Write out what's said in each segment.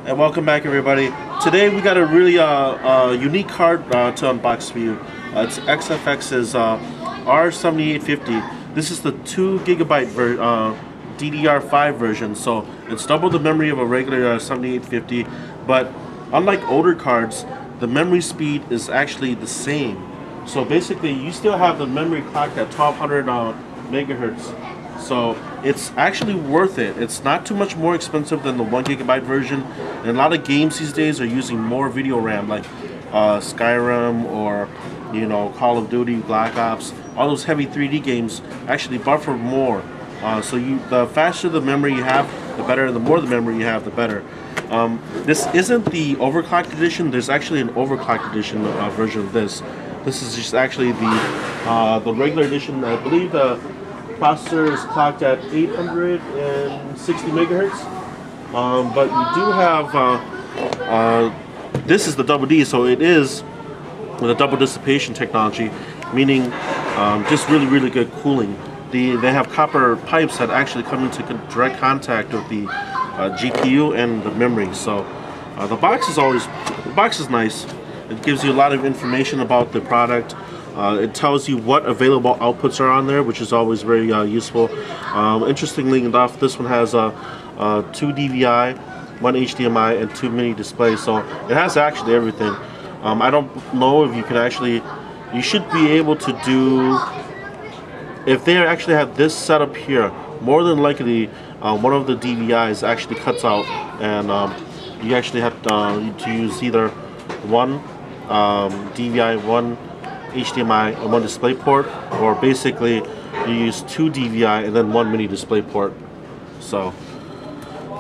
And welcome back, everybody. Today we got a really unique card to unbox for you. It's XFX's R7850. This is the 2 GB DDR5 version, so it's double the memory of a regular 7850. But unlike older cards, the memory speed is actually the same. So basically, you still have the memory clocked at 1200 megahertz. So it's actually worth it. It's not too much more expensive than the 1 GB version. And a lot of games these days are using more video RAM, like Skyrim or Call of Duty, Black Ops. All those heavy 3D games actually buffer more. So the faster the memory you have, the better. The more the memory you have, the better. This isn't the overclocked edition. There's actually an overclocked edition version of this. This is just actually the regular edition. I believe the processor is clocked at 860 megahertz. But you do have this is the double D, so it is with a double dissipation technology, meaning just really good cooling. They have copper pipes that actually come into direct contact with the GPU and the memory. So the box is nice. It gives you a lot of information about the product. It tells you what available outputs are on there, which is always very useful. Interestingly enough, this one has 2 DVI, 1 HDMI, and 2 mini displays. So it has actually everything. I don't know if you can actually. You should be able to do. If they actually have this setup here, more than likely one of the DVIs actually cuts out, and you actually have to use either one DVI, one HDMI, and one display port, or basically you use 2 DVI and then 1 mini display port. So,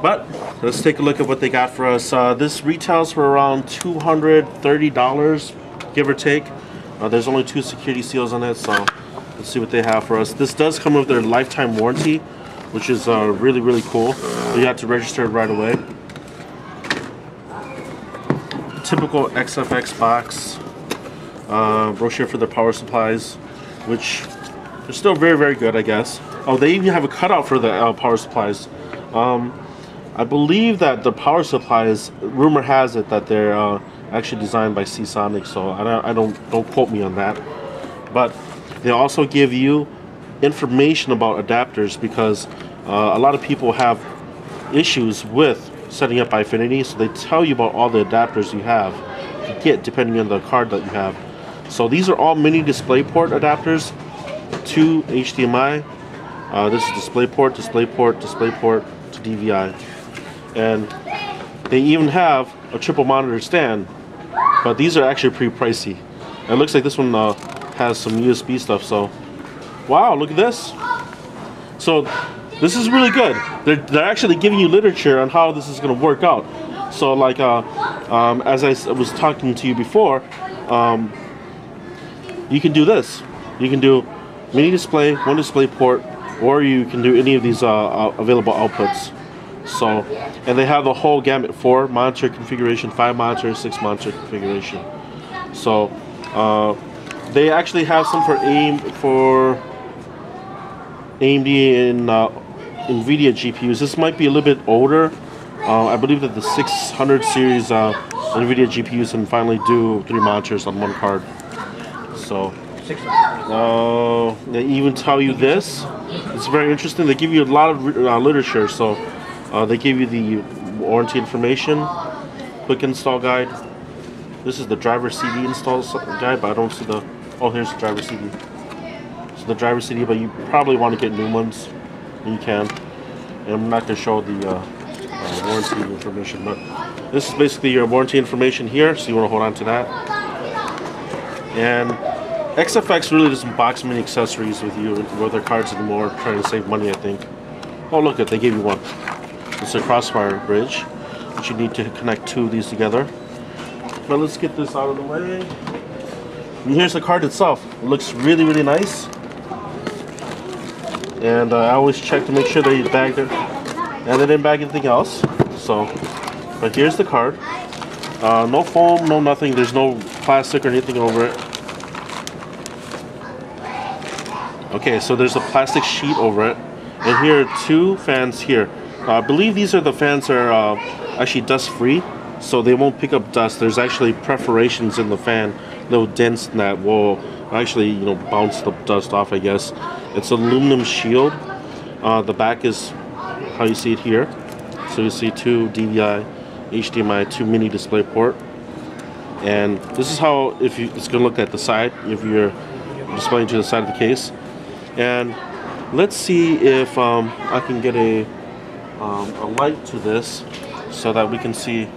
but let's take a look at what they got for us. This retails for around $230, give or take. There's only 2 security seals on it, so let's see what they have for us. This does come with their lifetime warranty, which is really cool. You have to register it right away. Typical XFX box. Brochure for their power supplies, which are still very good, I guess. Oh, they even have a cutout for the power supplies. I believe that the power supplies, rumor has it that they're actually designed by Seasonic, so don't quote me on that. But they also give you information about adapters, because a lot of people have issues with setting up Eyefinity, so they tell you about all the adapters you have to get depending on the card that you have. So these are all mini DisplayPort adapters, 2 HDMI. This is DisplayPort to DVI, and they even have a triple monitor stand. But these are actually pretty pricey. It looks like this one has some USB stuff. So, wow, look at this. So this is really good. They're actually giving you literature on how this is going to work out. So, like as I was talking to you before. You can do this. You can do mini display, 1 display port, or you can do any of these available outputs. So, and they have the whole gamut: 4 monitor configuration, 5 monitor, 6 monitor configuration. So, they actually have some for AMD and NVIDIA GPUs. This might be a little bit older. I believe that the 600 series NVIDIA GPUs can finally do 3 monitors on 1 card. So, they even tell you this. It's very interesting. They give you a lot of literature. So, they give you the warranty information, quick install guide. This is the driver CD install guide, but I don't see the. Oh, here's the driver CD. So the driver CD, but you probably want to get new ones. And you can. And I'm not going to show the warranty information, but this is basically your warranty information here. So you want to hold on to that. And XFX really doesn't box many accessories with their cards anymore, trying to save money, I think. Oh, look, they gave you one. It's a crossfire bridge, which you need to connect 2 of these together. But let's get this out of the way. And here's the card itself. It looks really nice. And I always check to make sure they bagged it, and they didn't bag anything else. So, but here's the card. No foam, no nothing. There's no plastic or anything over it. Okay, so there's a plastic sheet over it, and here are 2 fans here. I believe these are the fans that are actually dust free, so they won't pick up dust. There's actually perforations in the fan, little dents that will actually, you know, bounce the dust off, I guess. It's an aluminum shield. The back is how you see it here. So you see 2 DVI, HDMI, 2 mini display port. And this is how it's going to look at the side if you're displaying to the side of the case. And let's see if I can get a light to this so that we can see.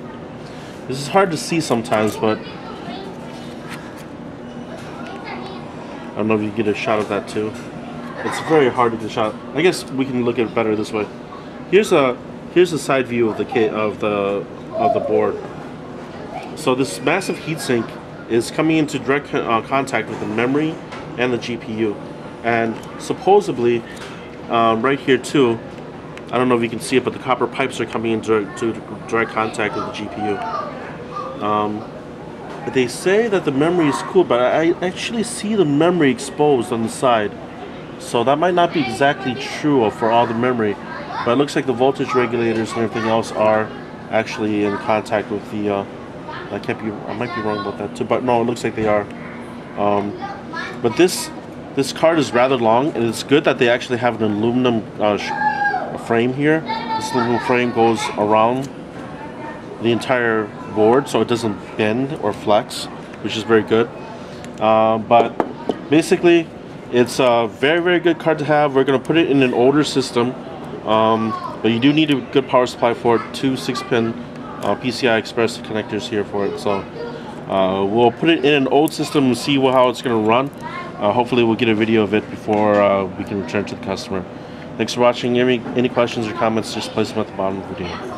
This is hard to see sometimes, but I don't know if you get a shot of that too. It's very hard to get a shot. I guess we can look at it better this way. Here's a side view of the board. So this massive heatsink is coming into direct contact with the memory and the GPU, and supposedly right here too, I don't know if you can see it, but the copper pipes are coming into direct contact with the GPU. They say that the memory is cool, but I actually see the memory exposed on the side, so that might not be exactly true for all the memory, but it looks like the voltage regulators and everything else are actually in contact with the I might be wrong about that too, but no, it looks like they are. But this card is rather long, and it's good that they actually have an aluminum frame here. This aluminum frame goes around the entire board, so it doesn't bend or flex, which is very good. But basically, it's a very, very good card to have. We're going to put it in an older system, but you do need a good power supply for it. 2 6-pin PCI Express connectors here for it. So we'll put it in an old system and see how it's going to run. Hopefully we'll get a video of it before we can return to the customer. Thanks for watching. Any questions or comments, just place them at the bottom of the video.